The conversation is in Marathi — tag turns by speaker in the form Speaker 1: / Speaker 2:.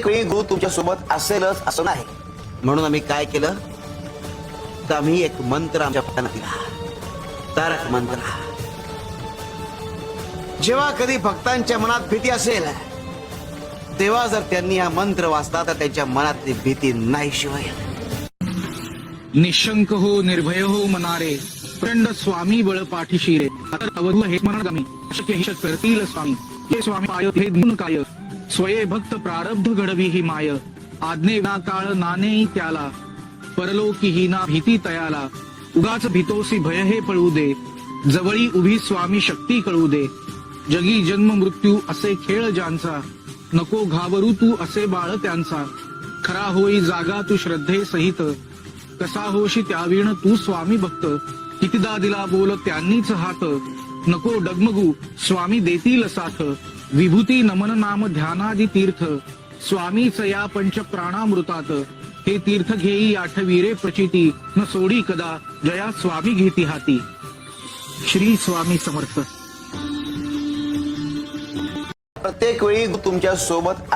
Speaker 1: प्रत्येक वेळी गुरु तुमच्या सोबत असेलच असं नाही. म्हणून आम्ही काय केलं तर आम्ही एक मंत्र आमच्या भक्तांना दिला, तारक मंत्र. जेव्हा कधी भक्तांच्या मनात भीती असेल तेव्हा जर त्यांनी हा मंत्र वाचला तर त्यांच्या मनातली भीती नाहीशी होईल.
Speaker 2: निशंक हो निर्भय हो मनारे, प्रचंड स्वामी बळ पाठीशी रे. अवधू हे मनगामी शक्य ही शक्य करतील स्वामी. हे स्वामी पाय हे गुण काय, स्वये भक्त प्रारब्ध घडवी ही माय. आज्ञे ना काळ नाने त्याला, परलोकी ही ना भीती तयाला. उगाच भीतोसी भय हे पळू दे, जवळी उभी स्वामी शक्ती कळू दे. जगी जन्म मृत्यू असे खेळ ज्यांचा, नको घाबरू तू असे बाळ त्यांचा. खरा होई जागा तू श्रद्धे सहित, कसा होशी त्याविण तू स्वामी भक्त. कितीदा दिला बोल त्यांनीच हात, नको डगमगू स्वामी देतील साथ. विभूती नमन नाम ध्यानादि तीर्थ, स्वामीच या पंच प्राणामृतात. हे तीर्थ घेई आठवीरे प्रचिती, न सोडी कदा जया स्वामी घेती हाती. श्री स्वामी समर्थ.
Speaker 1: प्रत्येक वेळी तुमच्या सोबत